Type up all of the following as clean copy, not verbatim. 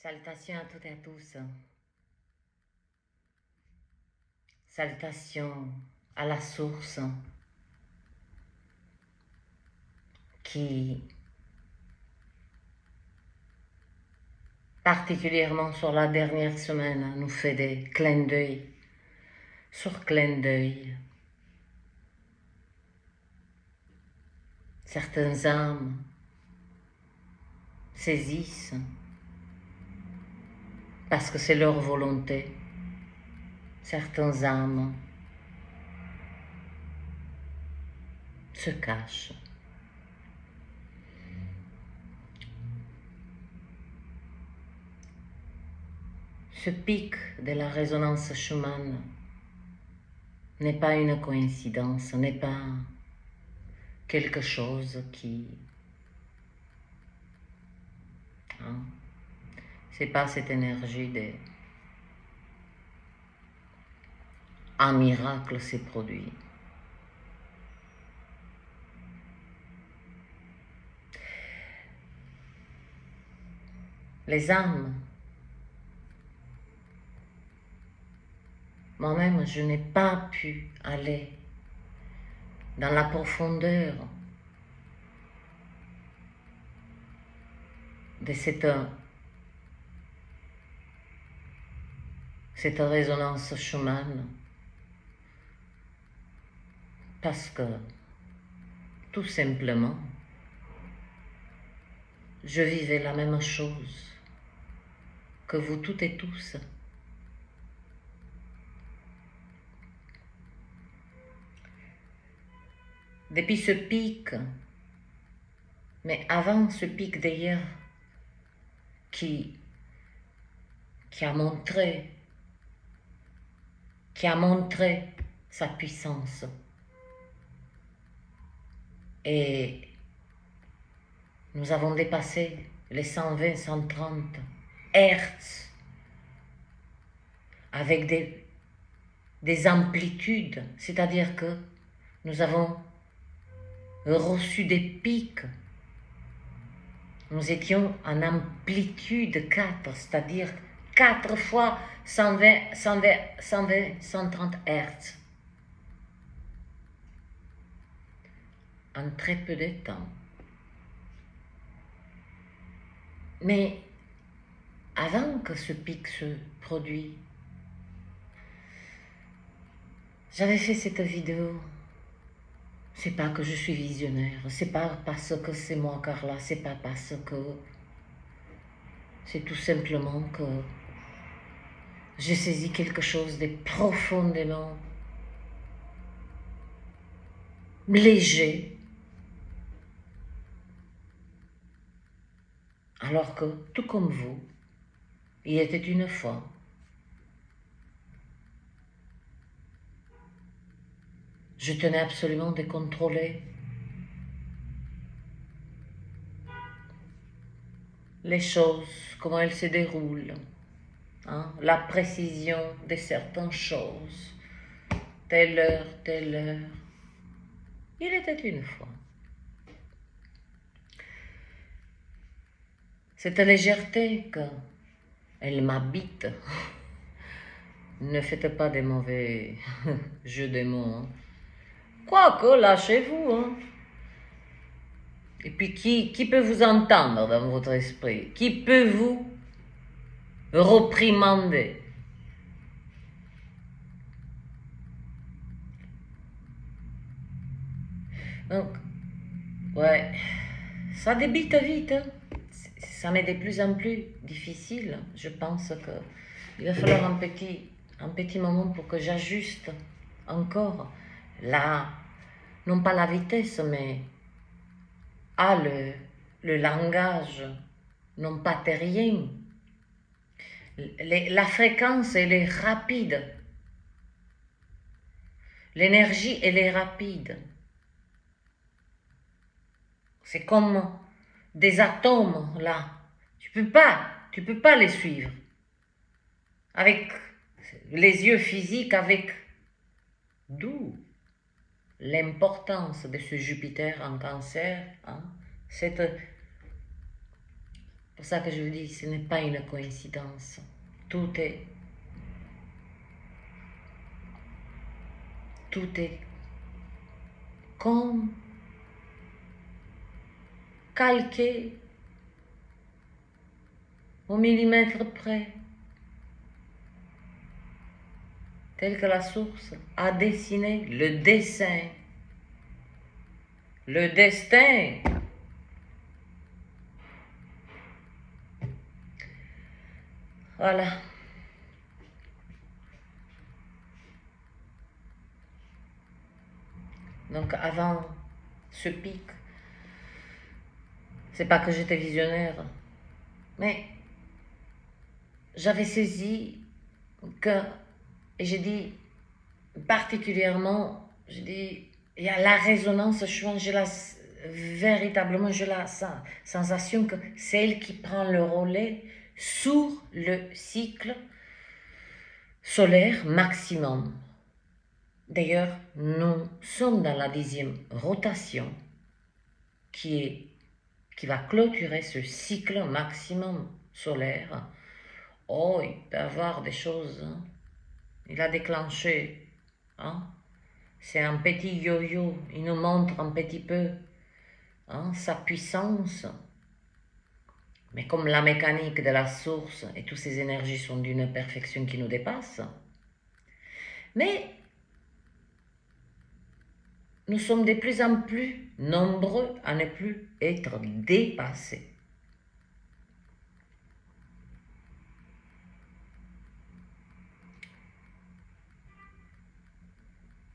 Salutations à toutes et à tous. Salutations à la source qui, particulièrement sur la dernière semaine, nous fait des clins d'œil sur clin d'œil. Certaines âmes saisissent parce que c'est leur volonté. Certaines âmes se cachent. Ce pic de la résonance Schumann n'est pas une coïncidence, n'est pas quelque chose qui... c'est pas cette énergie de... Un miracle s'est produit. Les âmes, moi-même, je n'ai pas pu aller dans la profondeur de cette résonance Schumann parce que, tout simplement, je vivais la même chose que vous toutes et tous. Depuis ce pic, mais avant ce pic d'hier, qui a montré sa puissance. Et nous avons dépassé les 120, 130 Hertz avec des amplitudes, c'est-à-dire que nous avons reçu des pics. Nous étions en amplitude 4, c'est-à-dire 4 fois 120, 130 Hertz. En très peu de temps. Mais avant que ce pic se produise, j'avais fait cette vidéo. C'est pas que je suis visionnaire, c'est pas parce que c'est moi Carla, c'est pas parce que... C'est tout simplement que j'ai saisi quelque chose de profondément léger. Alors que, tout comme vous, il était une fois je tenais absolument de contrôler les choses, comment elles se déroulent, la précision de certaines choses, telle heure, telle heure. Il était une fois. Cette légèreté qu'elle m'habite, ne faites pas des mauvais jeux de mots. Quoique, lâchez-vous. Et puis, qui peut vous entendre dans votre esprit? Qui peut vous réprimander? Donc, ouais, ça débite vite. Ça m'est de plus en plus difficile. Je pense qu'il va falloir un petit moment pour que j'ajuste encore non pas la vitesse, mais le langage, non pas terrien. La fréquence, elle est rapide. L'énergie, elle est rapide. C'est comme des atomes, là. Tu peux pas les suivre. Avec les yeux physiques, d'où l'importance de ce Jupiter en Cancer, cette pour ça que je vous dis, ce n'est pas une coïncidence. Tout est comme calqué au millimètre près, tel que la source a dessiné le dessin, le destin. Voilà. Donc avant ce pic, c'est pas que j'étais visionnaire, mais j'avais saisi que, et j'ai dit particulièrement, j'ai dit, il y a la résonance, véritablement, j'ai la sensation que c'est elle qui prend le relais sur le cycle solaire maximum. D'ailleurs, nous sommes dans la 10e rotation qui va clôturer ce cycle maximum solaire. Oh, il peut y avoir des choses. Hein. Il a déclenché. Hein. C'est un petit yo-yo. Il nous montre un petit peu hein, sa puissance. Mais comme la mécanique de la source et toutes ces énergies sont d'une perfection qui nous dépasse. Mais nous sommes de plus en plus nombreux à ne plus être dépassés.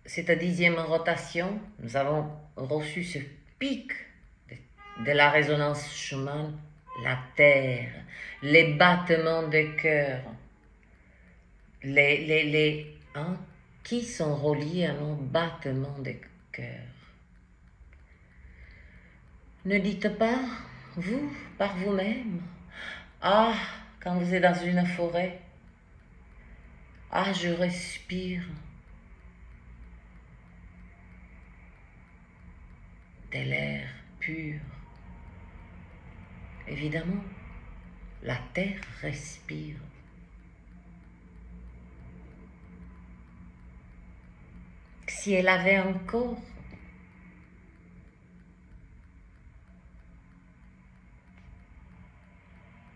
Cette 10e rotation, nous avons reçu ce pic de la résonance Schumann, la Terre, les battements de cœur, qui sont reliés à nos battements de cœur. Ne dites pas, vous, par vous-même, ah, quand vous êtes dans une forêt, ah, je respire de l'air pur. Évidemment, la terre respire. Si elle avait un corps,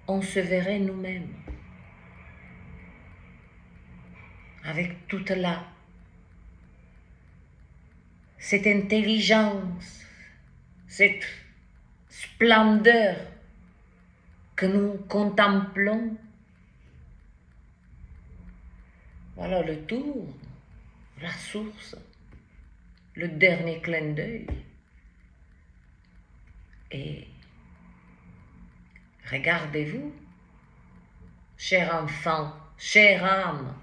on se verrait nous-mêmes avec toute cette intelligence, cette splendeur que nous contemplons. Voilà le tour, la source, le dernier clin d'œil. Et regardez-vous, cher enfant, chère âme,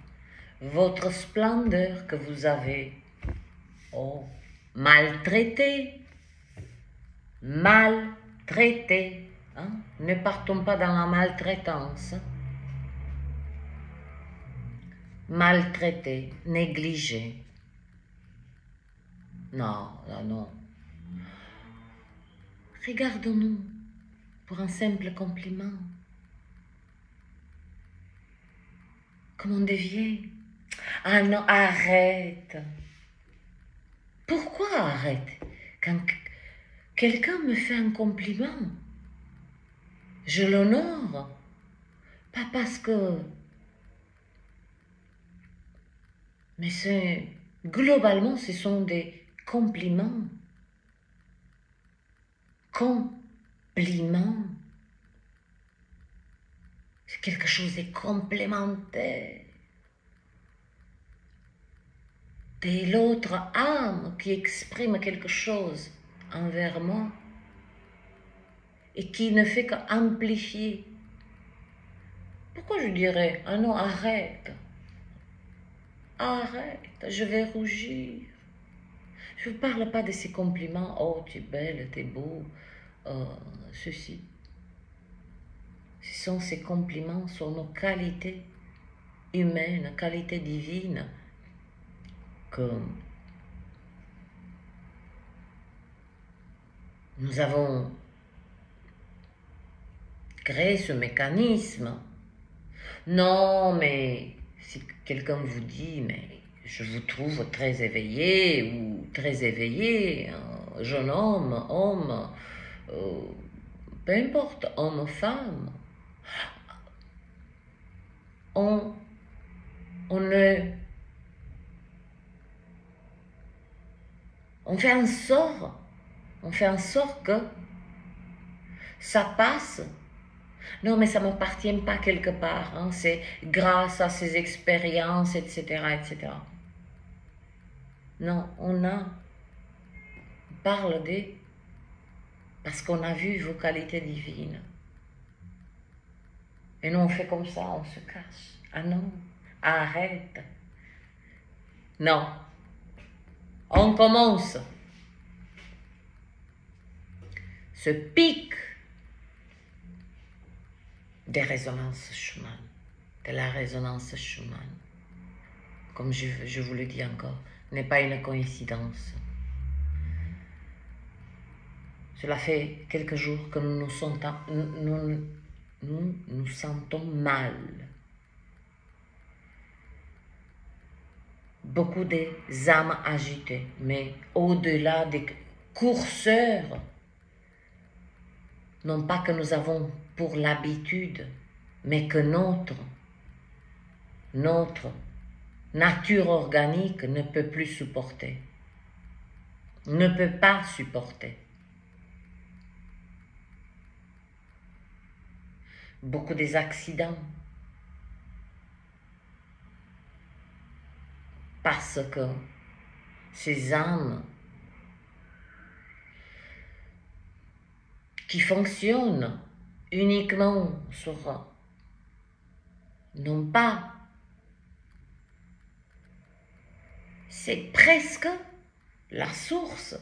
votre splendeur que vous avez, oh, maltraitée, hein? Ne partons pas dans la maltraitance. Maltraité, négligé. Non, non, non. Regardons-nous pour un simple compliment. Comme on devient. Ah non, arrête. Pourquoi arrête? Quand quelqu'un me fait un compliment, je l'honore. Pas parce que... Mais globalement, ce sont des compliments. Compliment. C'est quelque chose de complémentaire. De l'autre âme qui exprime quelque chose envers moi et qui ne fait qu'amplifier. Pourquoi je dirais, ah non, arrête. Arrête, je vais rougir. Je ne parle pas de ces compliments, oh, tu es belle, tu es beau, ceci. Ce sont ces compliments sur nos qualités humaines, qualités divines, que nous avons créer ce mécanisme. Non, mais si quelqu'un vous dit, mais je vous trouve très éveillé ou très éveillé, jeune homme, peu importe, homme, femme, on ne... On fait en sorte que ça passe. Non, mais ça ne m'appartient pas quelque part. Hein. C'est grâce à ces expériences, etc., etc. Non, on parle des... Parce qu'on a vu vos qualités divines. Et nous, on fait comme ça, on se cache. Ah non, arrête. Non. On commence. Ce pic des résonances Schumann, de la résonance Schumann, comme je vous le dis encore, n'est pas une coïncidence. Cela fait quelques jours que nous nous sentons mal. Beaucoup des âmes agitées, mais au-delà des courseurs, non pas que nous avons pour l'habitude, mais que notre nature organique ne peut plus supporter, ne peut pas supporter. Beaucoup des accidents, parce que ces âmes qui fonctionnent uniquement sur, non pas, c'est presque la source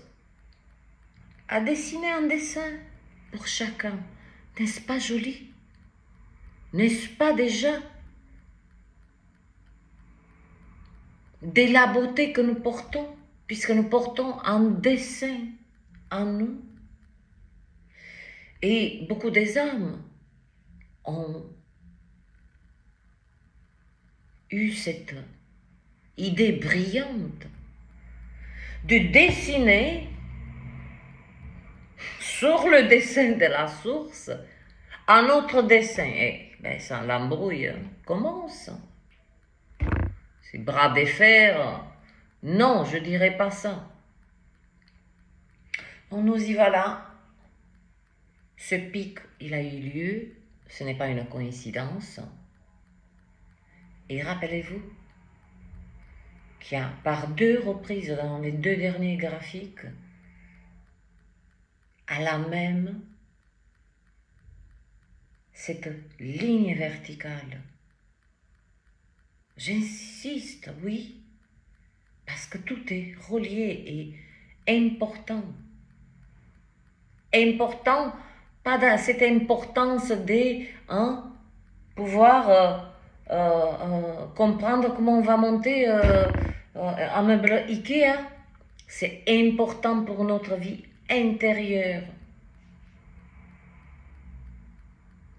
à dessiner un dessin pour chacun. N'est-ce pas joli? N'est-ce pas déjà de la beauté que nous portons, puisque nous portons un dessin en nous? Et beaucoup des âmes ont eu cette idée brillante de dessiner sur le dessin de la source un autre dessin. Et ben, ça l'embrouille commence. Ces bras de fer, non, je dirais pas ça. On nous y va là. Ce pic, il a eu lieu, ce n'est pas une coïncidence. Et rappelez-vous qu'il y a par 2 reprises dans les 2 derniers graphiques, à la même, cette ligne verticale. J'insiste, oui, parce que tout est relié et important. Important, pas dans cette importance de pouvoir comprendre comment on va monter un meuble Ikea. C'est important pour notre vie intérieure.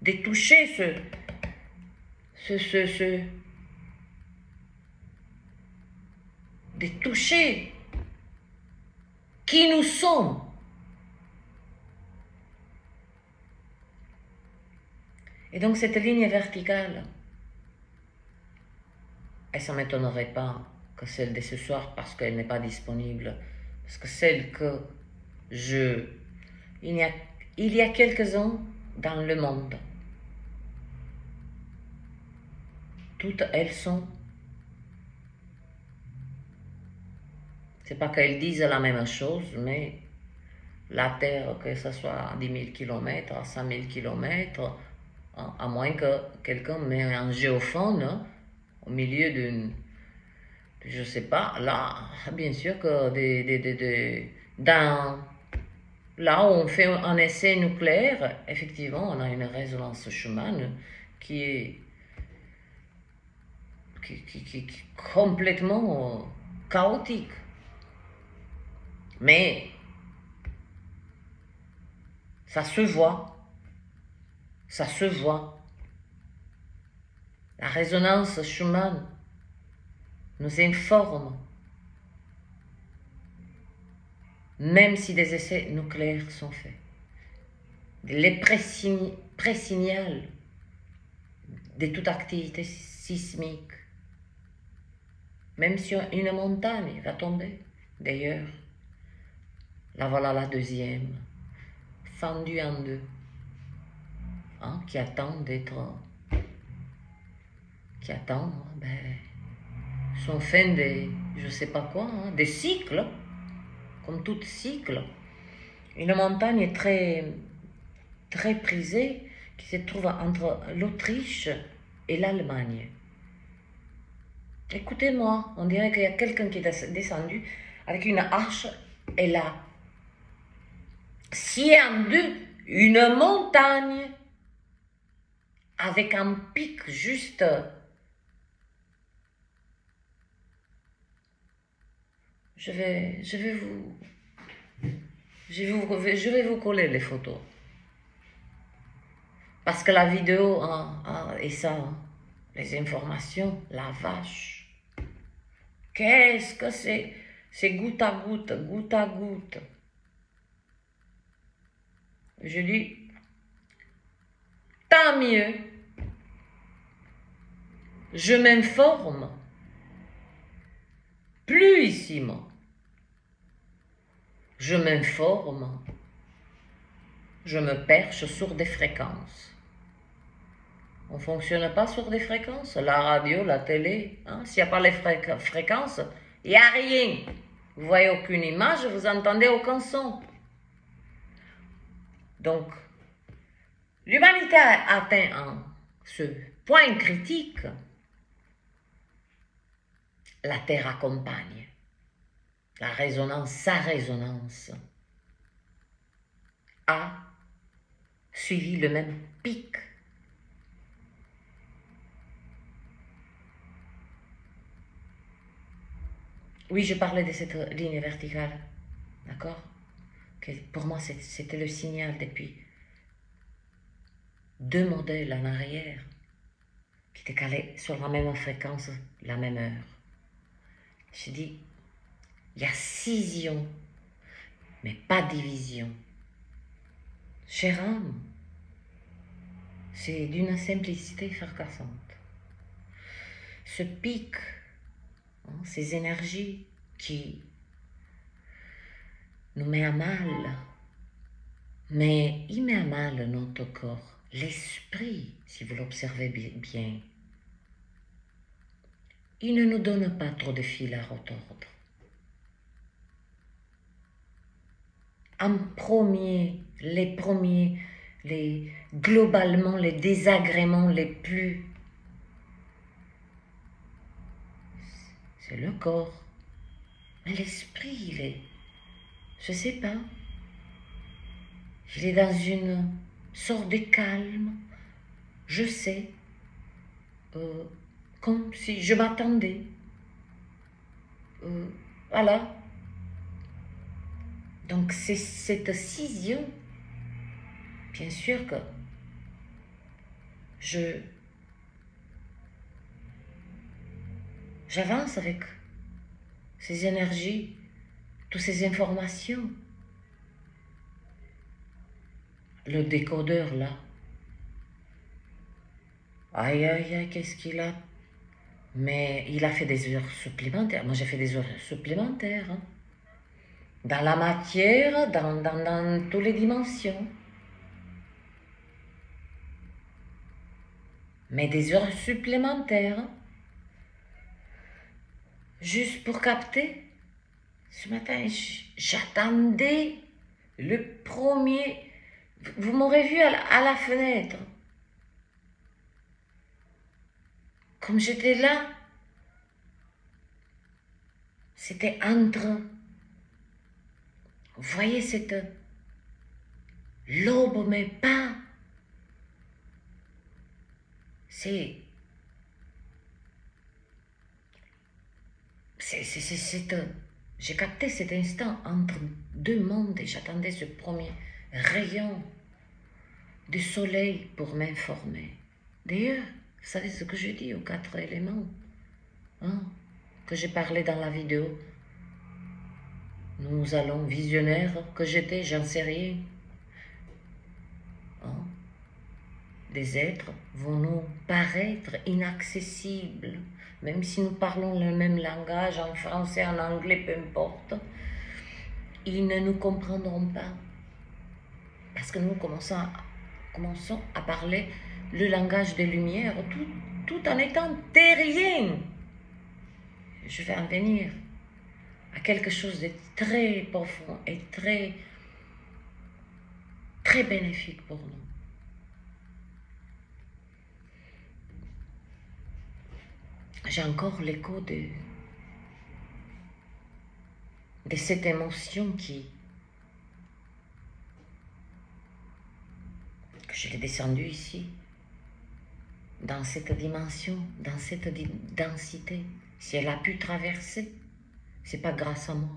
De toucher de toucher qui nous sommes. Et donc cette ligne verticale, et ça ne m'étonnerait pas que celle de ce soir, parce qu'elle n'est pas disponible, parce que celle que il y a quelques-uns dans le monde, toutes elles sont, c'est pas qu'elles disent la même chose, mais la Terre, que ce soit à 10 000 km, à 5 000 km, à moins que quelqu'un mette un géophone au milieu d'une, je sais pas, là, bien sûr que là où on fait un essai nucléaire, effectivement, on a une résonance Schumann qui est complètement chaotique. Mais ça se voit. Ça se voit. La résonance Schumann nous informe, même si des essais nucléaires sont faits. Les pré-signals de toute activité sismique, même si une montagne va tomber. D'ailleurs, là voilà la deuxième, fendue en deux, hein, qui attend son fin des, je sais pas quoi, hein, des cycles, comme tout cycle. Une montagne très, très prisée qui se trouve entre l'Autriche et l'Allemagne. Écoutez-moi, on dirait qu'il y a quelqu'un qui est descendu avec une hache et là, scié en deux une montagne avec un pic juste. Je vais vous coller les photos. Parce que la vidéo et ça, les informations, la vache. Qu'est-ce que c'est? C'est goutte à goutte, goutte à goutte. Je dis, tant mieux. Je m'informe. Plus ici, moi. Je m'informe. Je me perche sur des fréquences. On ne fonctionne pas sur des fréquences. La radio, la télé, hein? S'il n'y a pas les fréquences, il n'y a rien. Vous voyez aucune image, vous entendez aucun son. Donc, l'humanité a atteint ce point critique. La Terre accompagne. La résonance, sa résonance a suivi le même pic. Oui, je parlais de cette ligne verticale, d'accord? Pour moi, c'était le signal depuis 2 modèles en arrière qui étaient calés sur la même fréquence, la même heure. Je dis, il y a scission, mais pas division. Cher âme, c'est d'une simplicité fracassante. Ce pic, hein, ces énergies qui nous met à mal, mais il met à mal notre corps, l'esprit, si vous l'observez bien. Il ne nous donne pas trop de fil à retordre. En premier, globalement, les désagréments les plus, c'est le corps. Mais l'esprit, il est, je sais pas, il est dans une sorte de calme, je sais, comme si je m'attendais. Voilà. Donc c'est cette scission, bien sûr que j'avance avec ces énergies, toutes ces informations. Le décodeur là, aïe aïe aïe, qu'est-ce qu'il a? Mais il a fait des heures supplémentaires. Moi j'ai fait des heures supplémentaires, hein. Dans la matière, dans toutes les dimensions. Mais des heures supplémentaires, juste pour capter. Ce matin, j'attendais le premier. Vous m'aurez vu à la fenêtre. Comme j'étais là, c'était entre. Vous voyez cette l'aube, mais pas. J'ai capté cet instant entre deux mondes et j'attendais ce premier rayon de soleil pour m'informer. D'ailleurs, vous savez ce que je dis aux 4 éléments, hein, que j'ai parlé dans la vidéo. Nous allons, visionnaire que j'étais, j'en sais rien. Hein, des êtres vont nous paraître inaccessibles, même si nous parlons le même langage, en français, en anglais, peu importe. Ils ne nous comprendront pas. Parce que nous commençons à parler le langage des lumières, tout en étant terrien. Je vais en venir à quelque chose de très profond et très, très bénéfique pour nous. J'ai encore l'écho de cette émotion que je l'ai descendue ici, dans cette dimension, dans cette densité. Si elle a pu traverser, c'est pas grâce à moi.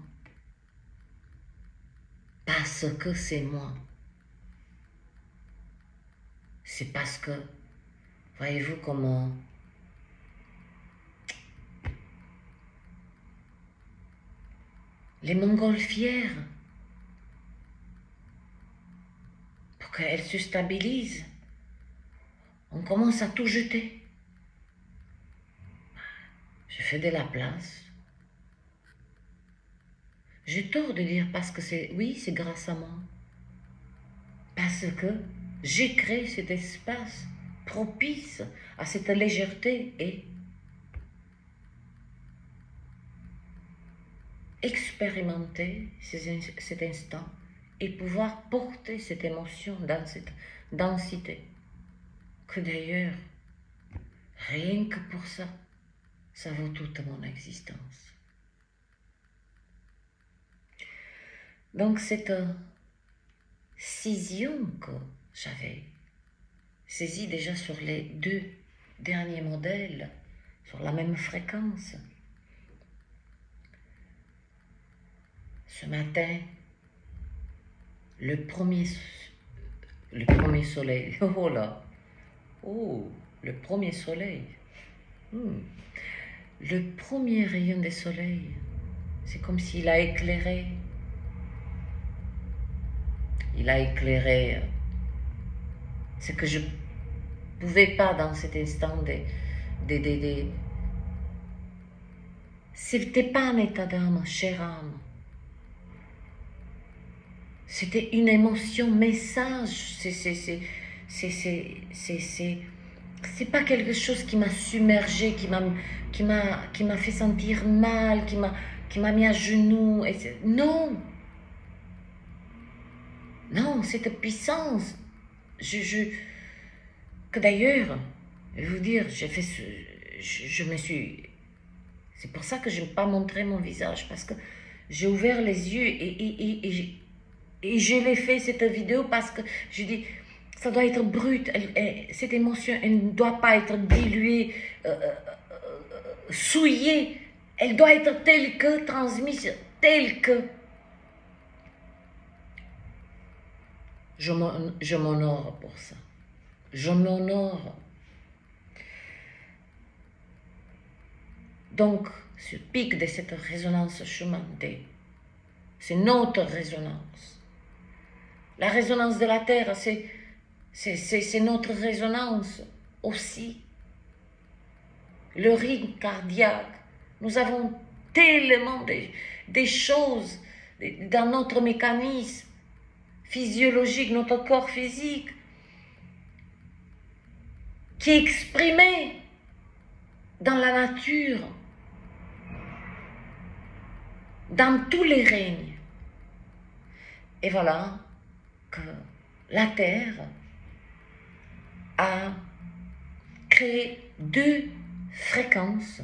Parce que c'est moi. C'est parce que, voyez-vous comment les montgolfières, pour qu'elles se stabilisent, on commence à tout jeter. Je fais de la place. J'ai tort de dire parce que oui, c'est grâce à moi. Parce que j'ai créé cet espace propice à cette légèreté et expérimenter cet instant et pouvoir porter cette émotion dans cette densité. Que d'ailleurs, rien que pour ça, ça vaut toute mon existence. Donc cette scission que j'avais saisie déjà sur les 2 derniers modèles, sur la même fréquence, ce matin, le premier soleil, oh là, oh, le premier soleil, le premier rayon de soleil, c'est comme s'il a éclairé. Il a éclairé ce que je ne pouvais pas dans cet instant C'était pas un état d'âme, chère âme. C'était une émotion, message. C'est pas quelque chose qui m'a submergé, qui m'a fait sentir mal, qui m'a mis à genoux. Non. Non, cette puissance, que d'ailleurs, je vais vous dire, je me suis, c'est pour ça que je n'ai pas montré mon visage, parce que j'ai ouvert les yeux et je l'ai fait cette vidéo parce que je dis, ça doit être brut, cette émotion, elle ne doit pas être diluée, souillée, elle doit être telle que, transmise, telle que. Je m'honore pour ça. Je m'honore. Donc, ce pic de cette résonance chemin D, c'est notre résonance. La résonance de la Terre, c'est notre résonance aussi. Le rythme cardiaque, nous avons tellement des choses dans notre mécanisme physiologique, notre corps physique, qui est exprimé dans la nature, dans tous les règnes. Et voilà que la Terre a créé 2 fréquences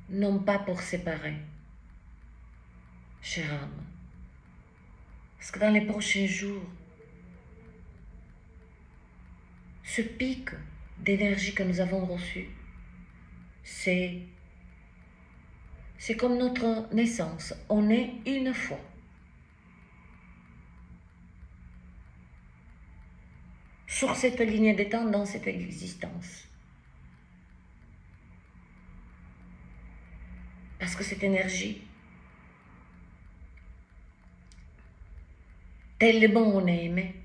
non pas pour séparer, chère âme, parce que dans les prochains jours, ce pic d'énergie que nous avons reçu, c'est comme notre naissance. On est une fois. sur cette ligne de temps, dans cette existence. Parce que cette énergie, tellement on est aimé,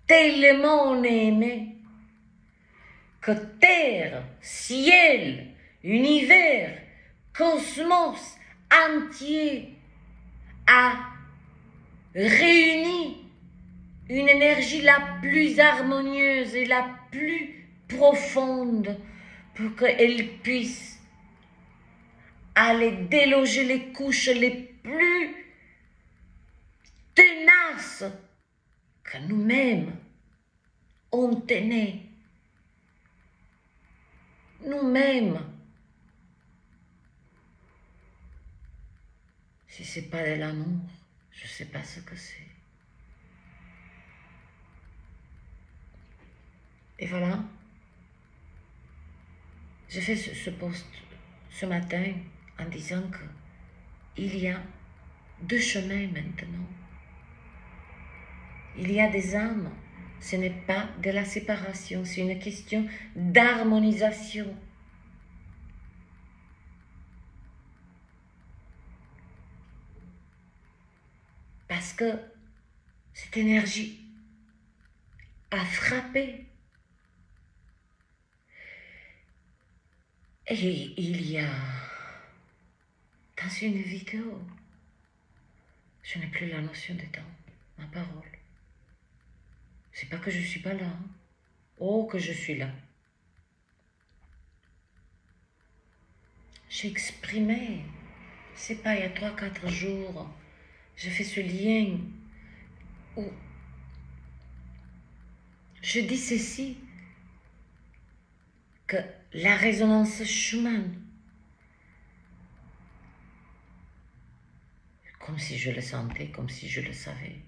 tellement on est aimé, que terre, ciel, univers, cosmos entier a réuni une énergie la plus harmonieuse et la plus profonde pour qu'elle puisse aller déloger les couches les plus tenaces que nous-mêmes on tenait. Nous-mêmes. Si ce n'est pas de l'amour, je ne sais pas ce que c'est. Et voilà. J'ai fait ce post ce matin en disant qu'il y a deux chemins maintenant. Il y a des âmes. Ce n'est pas de la séparation, c'est une question d'harmonisation. Parce que cette énergie a frappé. Et il y a, dans une vidéo, je n'ai plus la notion de temps, ma parole. C'est pas que je suis pas là. Hein. Oh, que je suis là. J'ai exprimé, c'est pas il y a 3-4 jours, j'ai fait ce lien où je dis ceci, que la résonance Schumann, comme si je le sentais, comme si je le savais,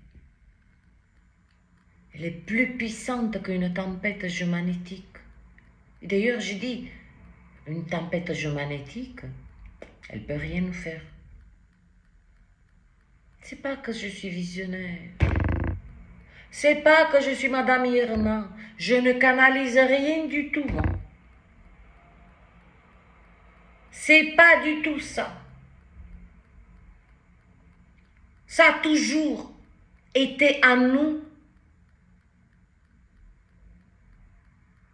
elle est plus puissante qu'une tempête géomagnétique. Et d'ailleurs, j'ai dit, une tempête géomagnétique, elle ne peut rien nous faire. C'est pas que je suis visionnaire. C'est pas que je suis Madame Irma. Je ne canalise rien du tout, moi. C'est pas du tout ça. Ça a toujours été en nous.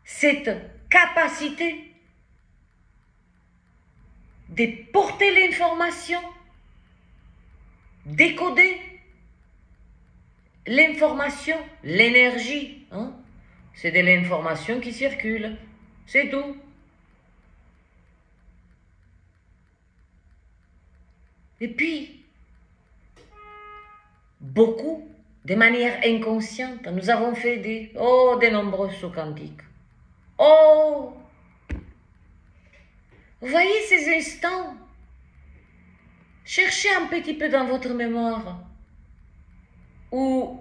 Cette capacité de porter l'information, décoder l'information, l'énergie. Hein? C'est de l'information qui circule. C'est tout. Et puis, beaucoup, de manière inconsciente, nous avons fait de nombreux sauts quantiques. Oh! Vous voyez ces instants? Cherchez un petit peu dans votre mémoire où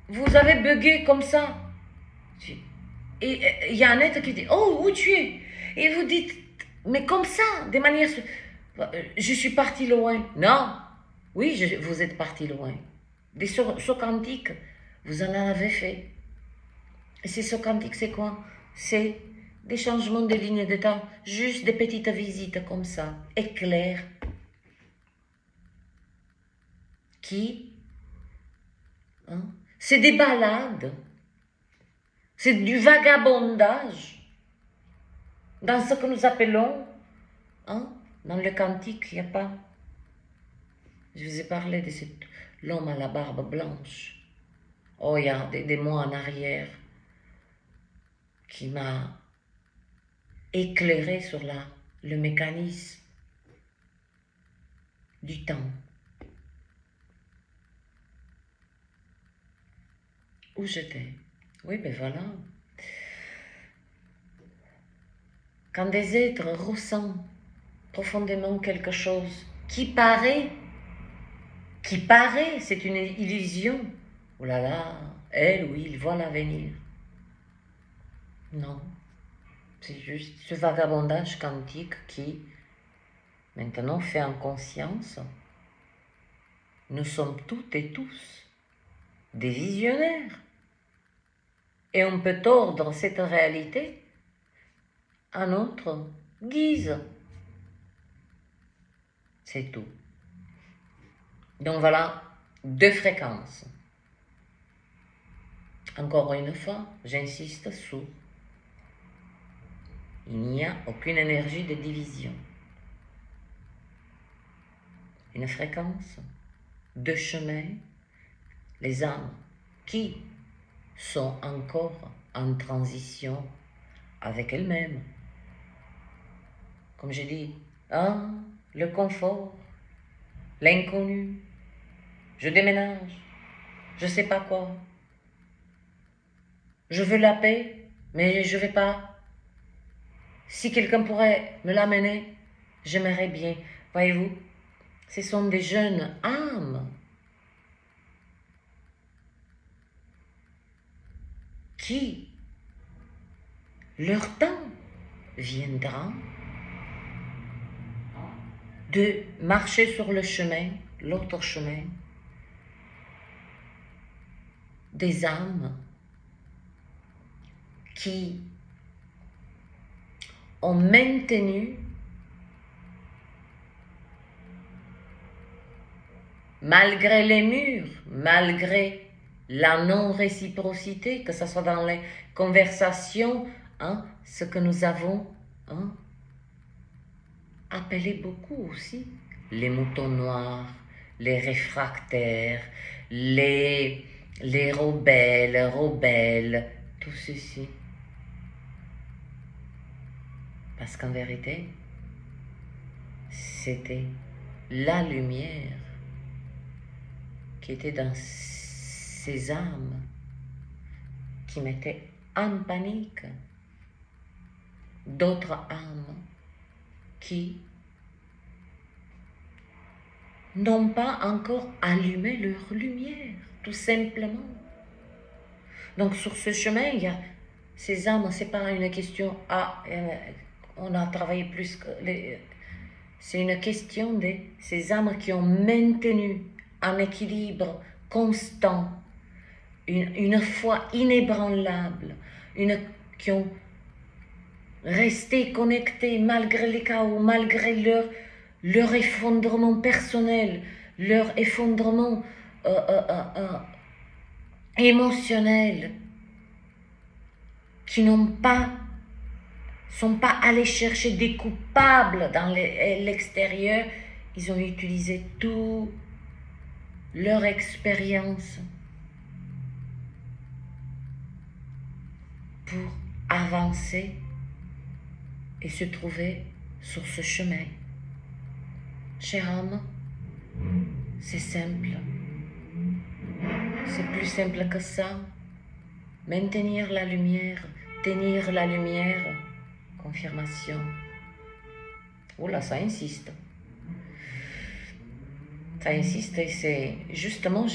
vous avez bugué comme ça. Et il y a un être qui dit, oh, où tu es? Et vous dites, mais comme ça, de manière... Je suis parti loin. Non, oui, vous êtes parti loin. Des sauts quantiques, vous en avez fait. Et ces sauts quantiques, c'est quoi? C'est des changements de ligne de temps, juste des petites visites comme ça, éclairs, qui, hein, c'est des balades, c'est du vagabondage, dans ce que nous appelons, hein, dans le quantique, il n'y a pas, je vous ai parlé de l'homme à la barbe blanche, oh, il y a des mois en arrière, qui m'a éclairé sur le mécanisme du temps. Où j'étais? Oui, ben voilà. Quand des êtres ressentent profondément quelque chose qui paraît, c'est une illusion. Oh là là, elle ou il voit l'avenir. Non, c'est juste ce vagabondage quantique qui, maintenant, fait en conscience nous sommes toutes et tous des visionnaires. Et on peut tordre cette réalité à notre guise. C'est tout. Donc voilà, 2 fréquences. Encore une fois, j'insiste sur, il n'y a aucune énergie de division. Une fréquence, 2 chemins, les âmes qui sont encore en transition avec elles-mêmes. Comme je dis, le confort, l'inconnu, je déménage, je sais pas quoi. Je veux la paix, mais je vais pas. Si quelqu'un pourrait me l'amener, j'aimerais bien. Voyez-vous, ce sont des jeunes âmes qui, leur temps viendra de marcher sur le chemin, l'autre chemin, des âmes qui ont maintenu, malgré les murs, malgré la non-réciprocité, que ce soit dans les conversations, ce que nous avons appelé beaucoup aussi, les moutons noirs, les réfractaires, les rebelles, tout ceci. Parce qu'en vérité, c'était la lumière qui était dans ces âmes qui mettaient en panique d'autres âmes qui n'ont pas encore allumé leur lumière, tout simplement. Donc sur ce chemin, il y a ces âmes, c'est pas une question, on a travaillé plus que c'est une question de ces âmes qui ont maintenu un équilibre constant, une foi inébranlable, qui ont resté connectées malgré les chaos, malgré leur effondrement personnel, leur effondrement émotionnel, qui sont pas allés chercher des coupables dans l'extérieur. Ils ont utilisé toute leur expérience pour avancer et se trouver sur ce chemin. Chère âme, c'est simple. C'est plus simple que ça. Maintenir la lumière, tenir la lumière. Confirmation. Oula, ça insiste. Ça insiste et c'est justement,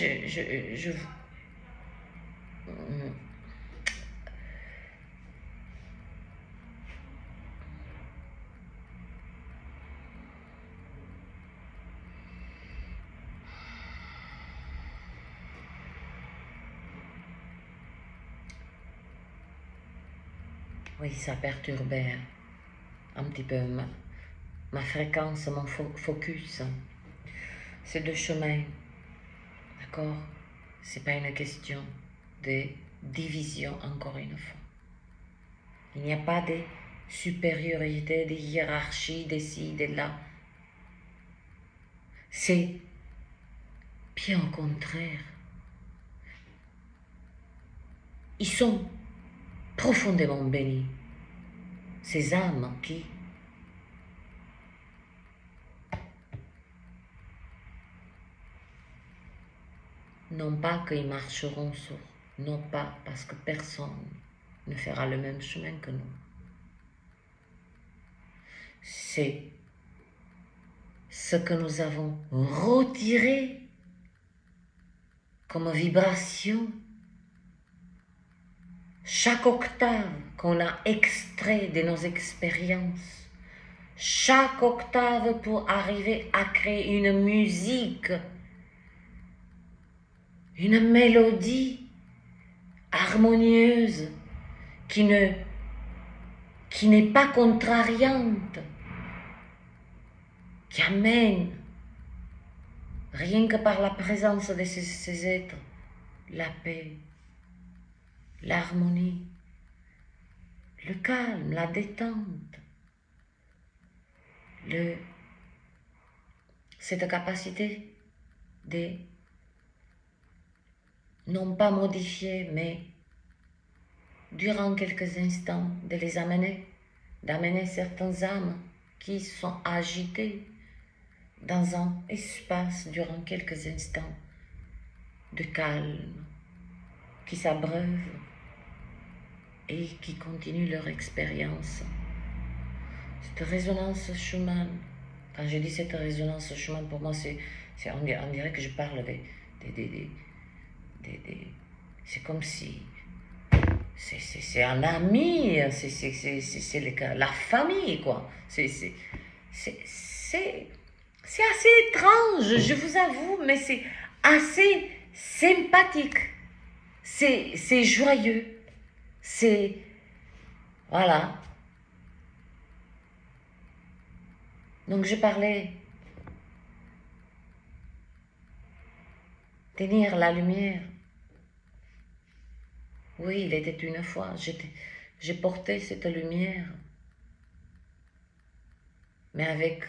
oui, ça perturbait un petit peu ma fréquence, mon focus. Ces 2 chemins, d'accord? C'est pas une question de division, encore une fois. Il n'y a pas de supériorité, de hiérarchie, de ci, de là. C'est bien au contraire. Ils sont profondément bénis, ces âmes qui non pas qu'ils marcheront sur, non pas parce que personne ne fera le même chemin que nous. C'est ce que nous avons retiré comme vibration. Chaque octave qu'on a extrait de nos expériences, chaque octave pour arriver à créer une musique une mélodie harmonieuse qui n'est pas contrariante, qui amène, rien que par la présence de ces êtres, la paix, l'harmonie, le calme, la détente, cette capacité de non pas modifier, mais durant quelques instants, de les amener, d'amener certaines âmes qui sont agitées dans un espace durant quelques instants de calme, qui s'abreuvent et qui continuent leur expérience. Cette résonance Schumann, quand je dis cette résonance Schumann, pour moi, on dirait que je parle c'est comme si c'est un ami, c'est la famille, quoi. C'est assez étrange, je vous avoue, mais c'est assez sympathique. C'est joyeux. C'est... Voilà. Donc je parlais tenir la lumière. Oui, il était une fois, j'ai porté cette lumière, mais avec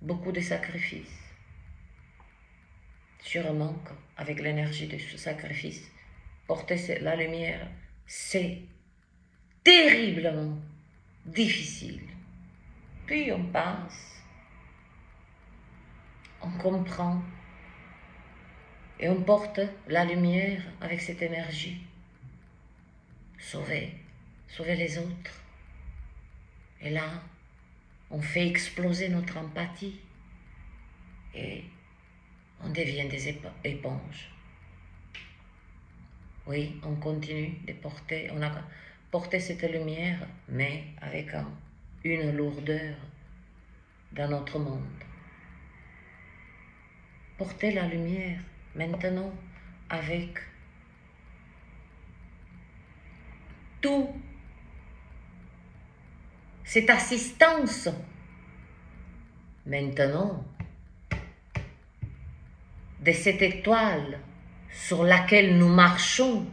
beaucoup de sacrifices. Sûrement qu'avec l'énergie de ce sacrifice, porter la lumière, c'est terriblement difficile. Puis on passe, on comprend, et on porte la lumière avec cette énergie. Sauver les autres. Et là, on fait exploser notre empathie et on devient des éponges. Oui, on continue de porter, on a porté cette lumière, mais avec une lourdeur dans notre monde. Porter la lumière maintenant avec tout cette assistance. Maintenant, de cette étoile sur laquelle nous marchons,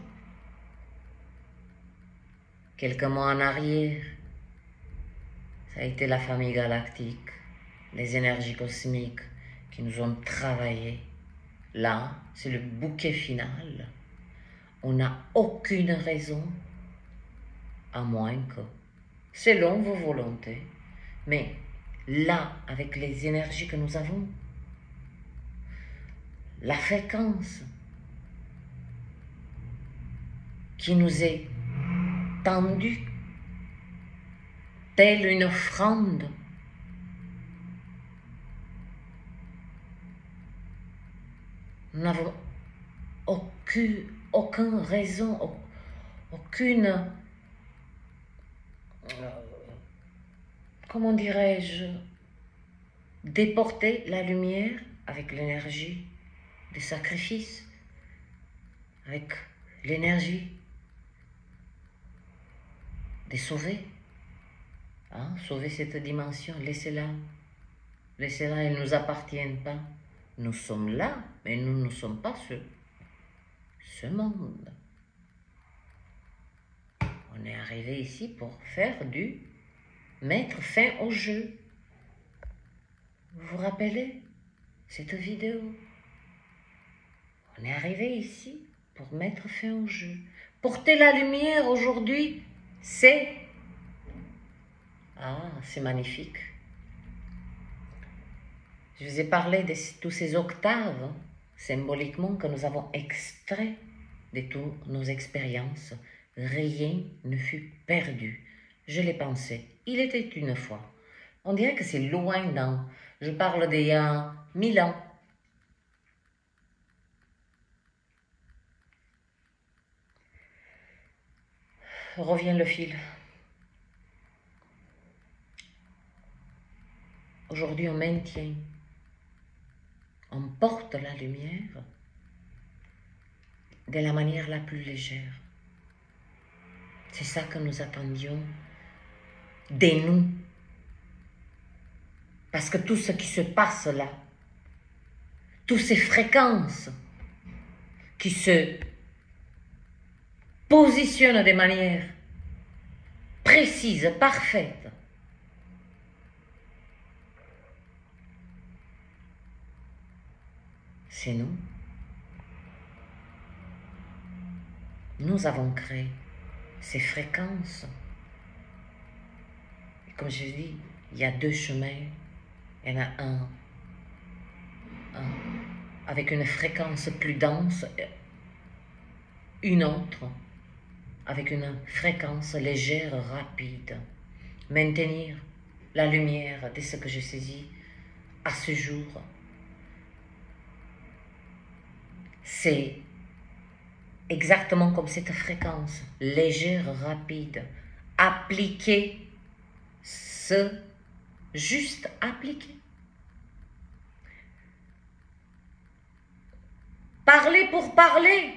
quelques mois en arrière, ça a été la famille galactique, les énergies cosmiques qui nous ont travaillé. Là, c'est le bouquet final. On n'a aucune raison, à moins que, selon vos volontés, mais là, avec les énergies que nous avons, la fréquence qui nous est tendue, telle une offrande, nous n'avons aucune raison, aucune, comment dirais-je, déporter la lumière avec l'énergie des sacrifices, avec l'énergie de sauver, sauver cette dimension, laissez-la, elle ne nous appartient pas. Nous sommes là, mais nous ne sommes pas ce monde. On est arrivé ici pour mettre fin au jeu. Vous vous rappelez cette vidéo? On est arrivé ici pour mettre fin au jeu. Porter la lumière aujourd'hui, c'est magnifique. Je vous ai parlé de tous ces octaves, symboliquement, que nous avons extraits de toutes nos expériences. Rien ne fut perdu. Je l'ai pensé. Il était une fois. On dirait que c'est loin dans... Je parle d'il y a 1000 ans. Revient le fil. Aujourd'hui, on maintient. On porte la lumière de la manière la plus légère. C'est ça que nous attendions de nous. Parce que tout ce qui se passe là, toutes ces fréquences qui se positionnent de manière précise, parfaite, c'est nous. Nous avons créé ces fréquences. Et comme je dis, il y a deux chemins. Il y en a un avec une fréquence plus dense, une autre avec une fréquence légère, rapide. Maintenir la lumière de ce que j'ai saisi à ce jour, c'est exactement comme cette fréquence, légère, rapide. Appliquer juste appliquer. Parler pour parler.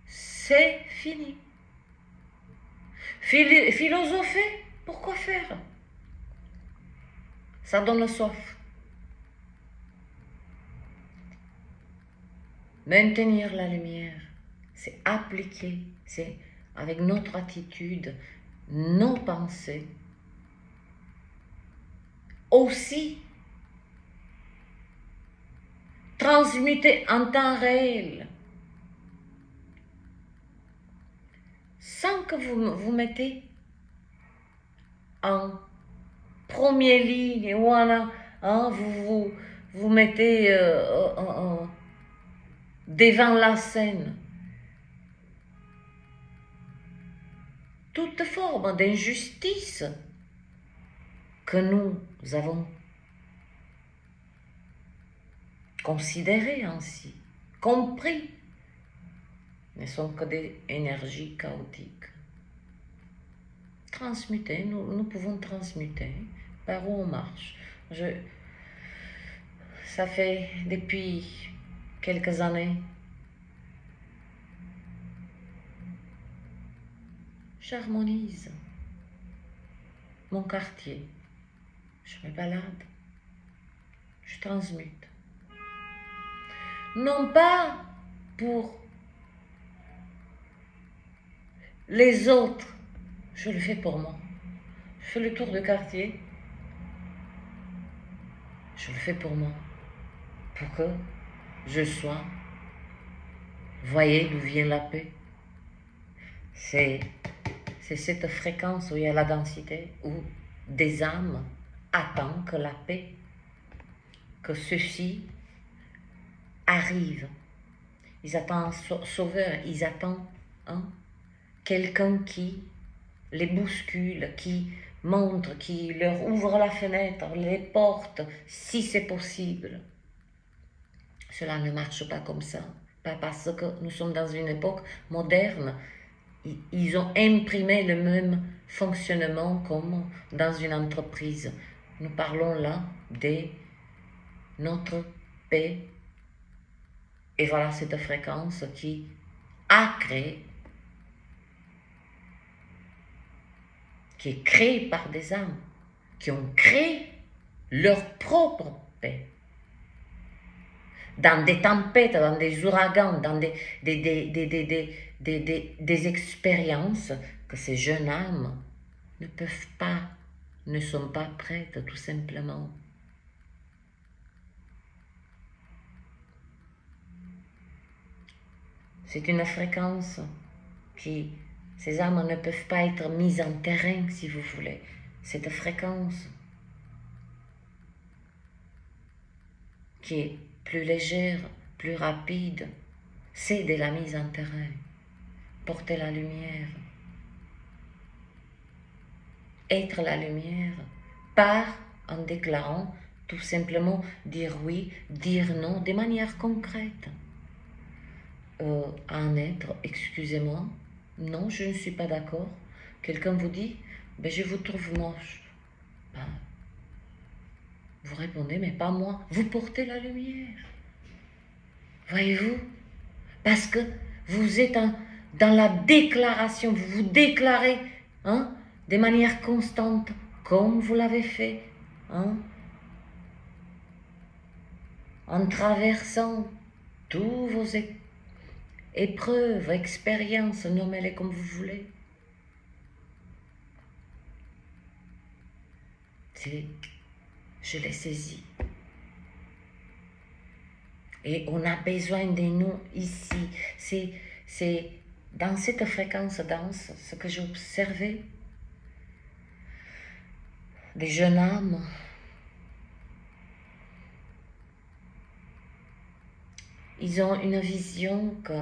C'est fini. Philosopher, pourquoi faire? Ça donne soif. Maintenir la lumière, c'est appliquer, c'est avec notre attitude, nos pensées. Aussi, transmuter en temps réel, sans que vous mettez en première ligne ou vous mettez devant la scène. Toute forme d'injustice que nous avons considérée ainsi, compris, ne sont que des énergies chaotiques. Transmuter, nous pouvons transmuter par où on marche. Ça fait depuis quelques années, j'harmonise mon quartier, je me balade, je transmute. Non pas pour les autres, je le fais pour moi. Je fais le tour de quartier, je le fais pour moi, pour que je sois. Voyez d'où vient la paix. C'est cette fréquence où il y a la densité, où des âmes attendent que la paix, que ceci arrive. Ils attendent un sauveur, ils attendent quelqu'un qui les bouscule, qui montre, qui leur ouvre la fenêtre, les portes, si c'est possible. Cela ne marche pas comme ça, pas parce que nous sommes dans une époque moderne. Ils ont imprimé le même fonctionnement comme dans une entreprise. Nous parlons là de notre paix. Et voilà cette fréquence qui a créé, qui est créée par des âmes, qui ont créé leur propre paix. Dans des tempêtes, dans des ouragans, dans des expériences que ces jeunes âmes ne peuvent pas, ne sont pas prêtes tout simplement. C'est une fréquence qui, ces âmes ne peuvent pas être mises en terrain, si vous voulez. Cette fréquence qui est plus légère, plus rapide, c'est de la mise en terrain. Porter la lumière. Être la lumière par en déclarant tout simplement dire oui, dire non de manière concrète. En être, excusez-moi, non, je ne suis pas d'accord. Quelqu'un vous dit, ben, je vous trouve moche. Ben, Vous répondez, mais pas moi. Vous portez la lumière. Voyez-vous? Parce que vous êtes dans la déclaration, vous vous déclarez hein, de manière constante, comme vous l'avez fait, hein, en traversant tous vos épreuves, expériences, nommez-les comme vous voulez. Je l'ai saisi. Et on a besoin de nous ici. C'est dans cette fréquence dense, ce que j'ai observé, des jeunes âmes, ils ont une vision que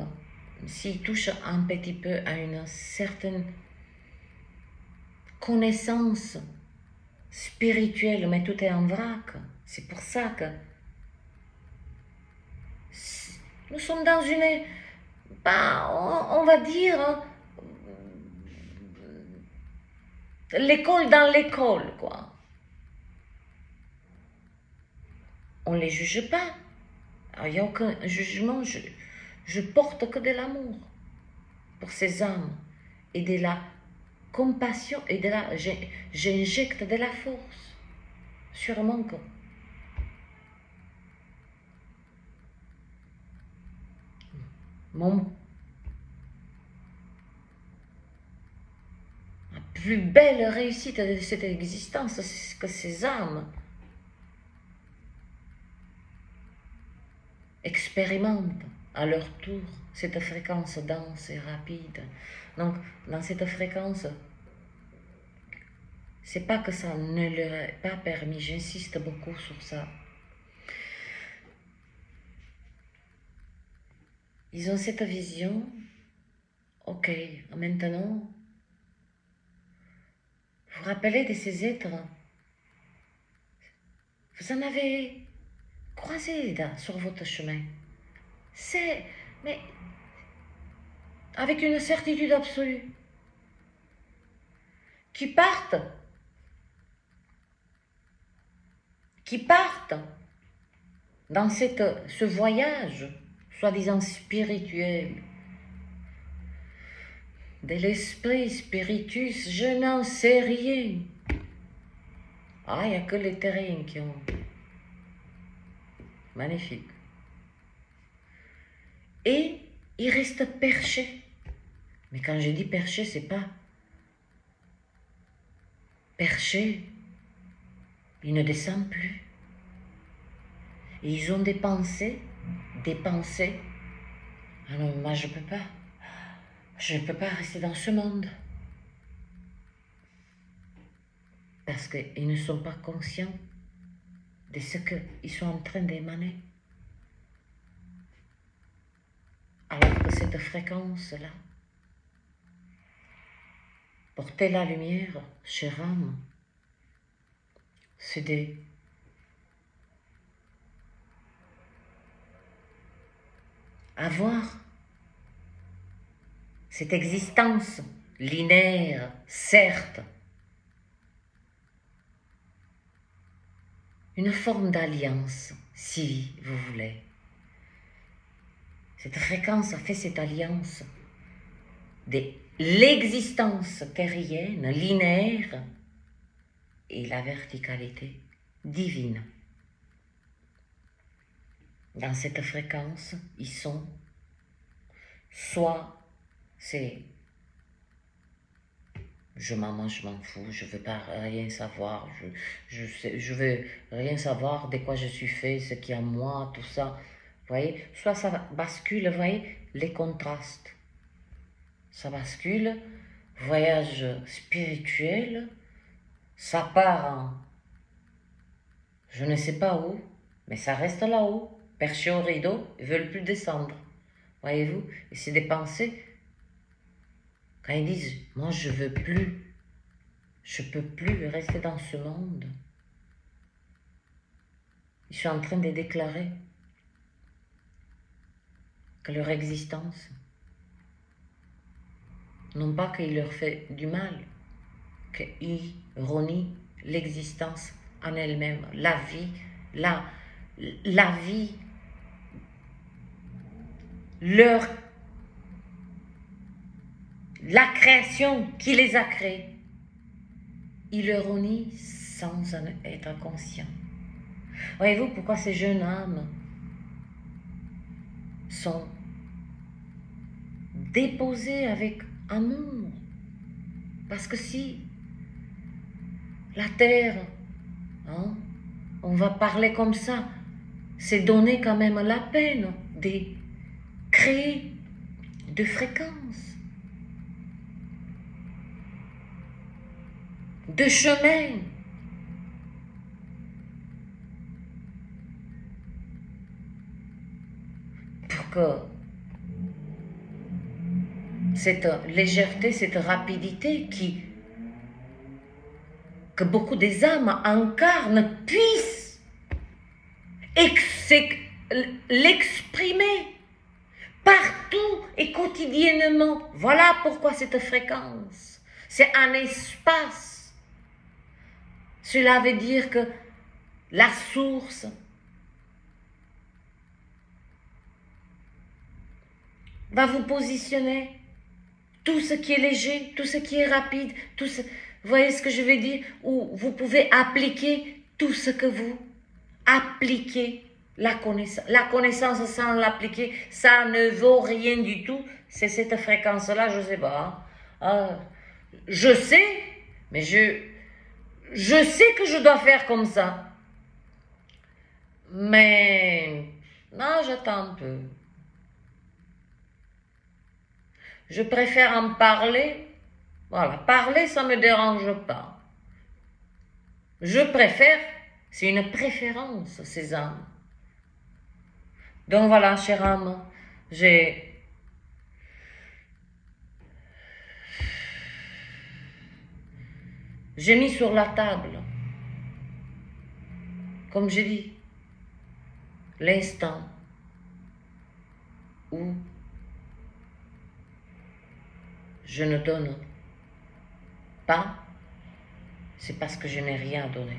s'ils touchent un petit peu à une certaine connaissance spirituelle, mais tout est en vrac. C'est pour ça que nous sommes dans une, on va dire, l'école dans l'école, quoi. On ne les juge pas. Il n'y a aucun jugement. Je porte que de l'amour pour ces âmes et de la compassion et j'injecte de la force sur mon corps. La plus belle réussite de cette existence, c'est que ces âmes expérimentent à leur tour cette fréquence dense et rapide. Donc, dans cette fréquence, c'est pas que ça ne leur est pas permis, j'insiste beaucoup sur ça. Ils ont cette vision, ok, maintenant, vous rappelez de ces êtres, vous en avez croisé sur votre chemin. Mais avec une certitude absolue, qui partent dans ce voyage, soi-disant spirituel, de l'esprit spiritus, je n'en sais rien. Ah, il n'y a que les terriens qui ont. Magnifique. Et ils restent perchés. Mais quand je dis perché, c'est pas perché. Ils ne descendent plus. Et ils ont des pensées. Ah non, moi je peux pas. Je ne peux pas rester dans ce monde. Parce qu'ils ne sont pas conscients de ce qu'ils sont en train d'émaner. Alors que cette fréquence-là, porter la lumière, chère âme, c'est avoir cette existence linéaire, certes, une forme d'alliance, si vous voulez. Cette fréquence a fait cette alliance de l'existence terrienne, linéaire, et la verticalité divine. Dans cette fréquence, ils sont soit c'est je m'en fous, je veux pas rien savoir, je veux rien savoir de quoi je suis fait, ce qui est en moi, tout ça. Vous voyez, soit ça bascule, vous voyez, les contrastes. Ça bascule, voyage spirituel, ça part en je ne sais pas où, mais ça reste là-haut, perché au rideau, ils ne veulent plus descendre. Voyez-vous, et c'est des pensées. Quand ils disent, moi je veux plus, je peux plus rester dans ce monde. Ils sont en train de déclarer que leur existence, non pas qu'il leur fait du mal, qu'ils renient l'existence en elle-même, la vie, la vie, la création qui les a créés. Ils leur unit sans en être conscients. Voyez-vous pourquoi ces jeunes âmes sont déposées avec amour? Parce que si la terre, hein, on va parler comme ça, c'est donner quand même la peine de créer de fréquences, de chemins, pour que cette légèreté, cette rapidité que beaucoup des âmes incarnent puissent l'exprimer partout et quotidiennement. Voilà pourquoi cette fréquence, c'est un espace. Cela veut dire que la source va vous positionner tout ce qui est léger, tout ce qui est rapide, tout ce... Vous voyez ce que je veux dire? Où vous pouvez appliquer tout ce que vous appliquez. La connaissance sans l'appliquer, ça ne vaut rien du tout. C'est cette fréquence-là, je ne sais pas. Je sais, mais je sais que je dois faire comme ça. Mais, non, j'attends un peu. Je préfère en parler. Voilà, parler, ça ne me dérange pas. Je préfère, c'est une préférence, ces âmes. Donc voilà, chère âme, j'ai mis sur la table, comme je dis, l'instant où je ne donne pas, c'est parce que je n'ai rien donné.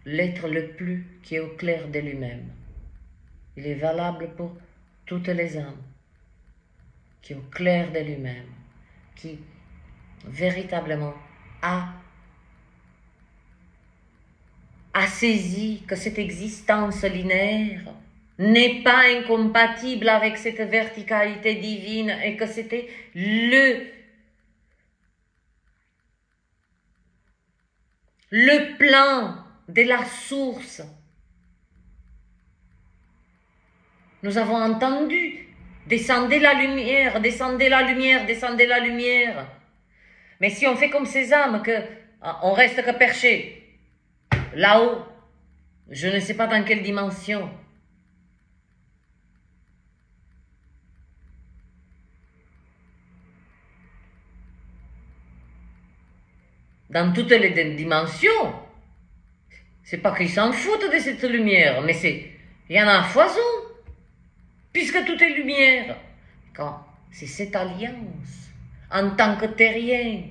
L'être le plus qui est au clair de lui-même, il est valable pour toutes les âmes qui est au clair de lui-même, qui véritablement a saisi que cette existence linéaire n'est pas incompatible avec cette verticalité divine et que c'était le plan de la source. Nous avons entendu, descendez la lumière, descendez la lumière, descendez la lumière. Mais si on fait comme ces âmes, on reste que perché, là-haut, je ne sais pas dans quelle dimension. Dans toutes les dimensions, c'est pas qu'ils s'en foutent de cette lumière, mais il y en a à foison, puisque tout est lumière. Quand c'est cette alliance, en tant que terrien,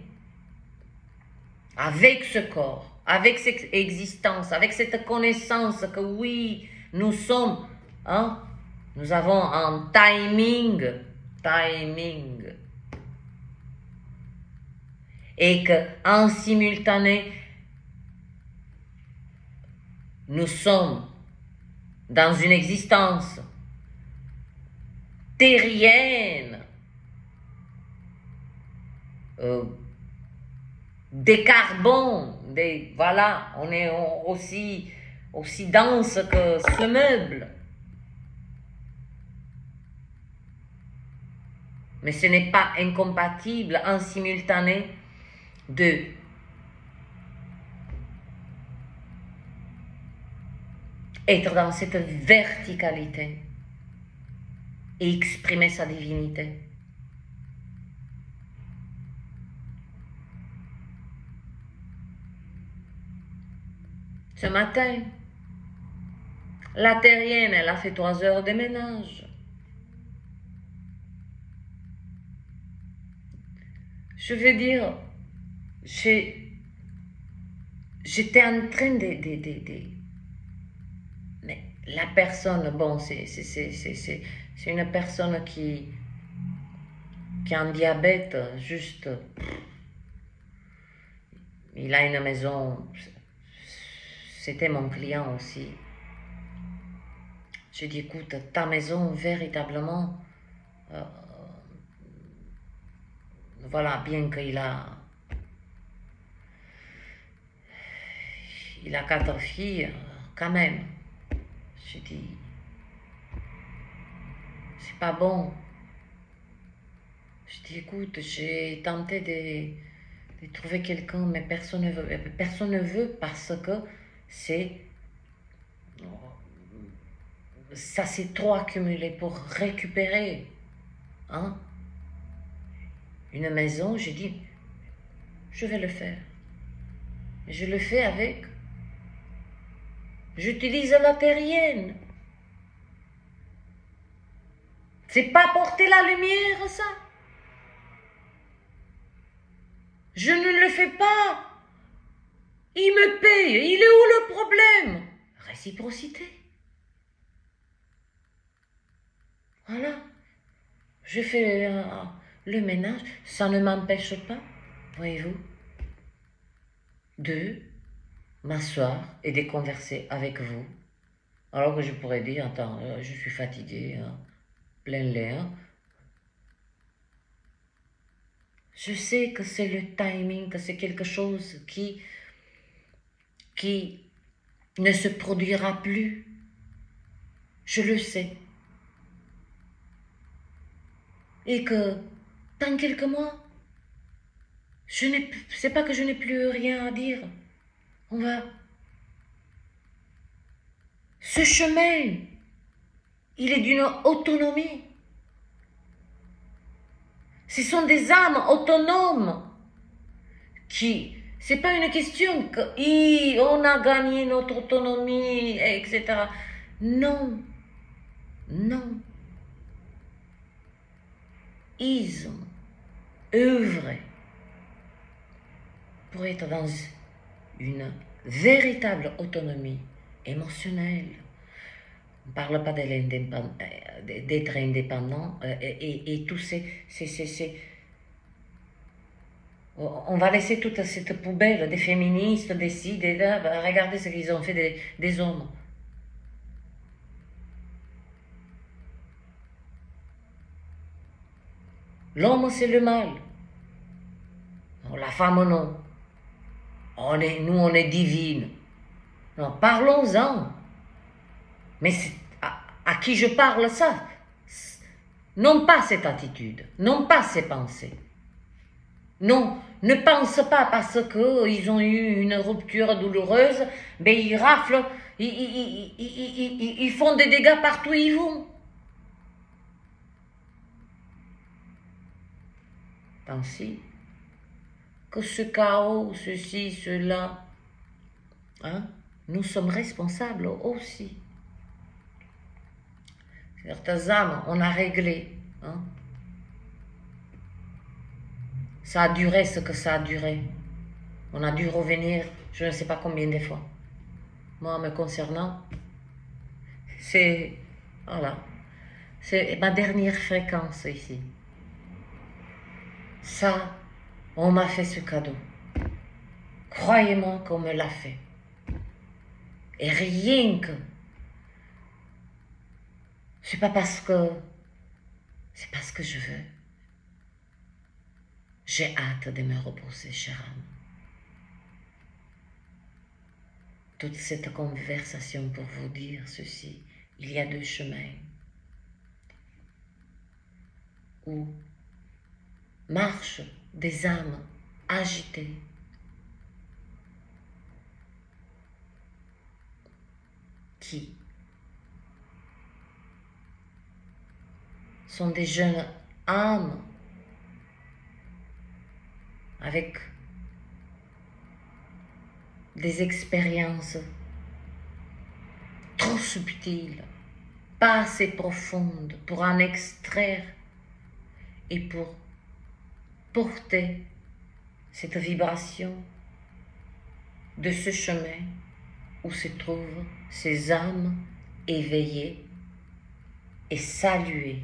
avec ce corps, avec cette existence, avec cette connaissance que oui, nous sommes, hein, nous avons un timing, et qu'en simultané, nous sommes dans une existence terrienne, des carbons, voilà, on est aussi dense que ce meuble. Mais ce n'est pas incompatible en simultané de être dans cette verticalité et exprimer sa divinité. Ce matin, la terrienne, elle a fait 3 heures de ménage. Je veux dire, j'étais en train mais la personne, bon, c'est une personne qui a un diabète, juste, il a une maison, c'était mon client aussi. J'ai dit, écoute, ta maison, véritablement, voilà, bien il a 4 filles, quand même. J'ai dit, c'est pas bon. Je dis, écoute, j'ai tenté de trouver quelqu'un, mais personne ne veut. Personne ne veut parce que ça s'est trop accumulé pour récupérer. Hein? Une maison, j'ai dit, je vais le faire. Je le fais avec. J'utilise la terrienne. C'est pas porter la lumière, ça. Je ne le fais pas. Il me paye. Il est où le problème? Réciprocité. Voilà. Je fais le ménage. Ça ne m'empêche pas, voyez-vous, de m'asseoir et de converser avec vous. Alors que je pourrais dire, attends, je suis fatigué, hein, plein l'air. Je sais que c'est le timing, que c'est quelque chose qui ne se produira plus. Je le sais. Et que dans quelques mois, c'est pas que je n'ai plus rien à dire. On va... Ce chemin, il est d'une autonomie. Ce sont des âmes autonomes qui... C'est pas une question que on a gagné notre autonomie, etc. Non. Non. Ils ont œuvré pour être dans une véritable autonomie émotionnelle. On ne parle pas d'être indépendant et tout on va laisser toute cette poubelle des féministes, des ci, des là. Regardez ce qu'ils ont fait des hommes. L'homme, c'est le mal. La femme, non. Nous, on est divine. Non, parlons-en. Mais à qui je parle ça? Non pas cette attitude, non pas ces pensées. Non, ne pense pas parce qu'ils ont eu une rupture douloureuse, ben ils raflent, ils font des dégâts partout où ils vont. Pensez que ce chaos, ceci, cela, hein, nous sommes responsables aussi. Certaines âmes, on a réglé. Hein. Ça a duré ce que ça a duré. On a dû revenir, je ne sais pas combien de fois. Moi, me concernant, c'est... Voilà. C'est ma dernière fréquence ici. Ça, on m'a fait ce cadeau. Croyez-moi qu'on me l'a fait. Et rien que... C'est parce que je veux. J'ai hâte de me reposer, chère âme. Toute cette conversation pour vous dire ceci, il y a 2 chemins où marchent des âmes agitées, qui sont des jeunes âmes avec des expériences trop subtiles, pas assez profondes pour en extraire et pour porter cette vibration de ce chemin où se trouvent ces âmes éveillées et saluées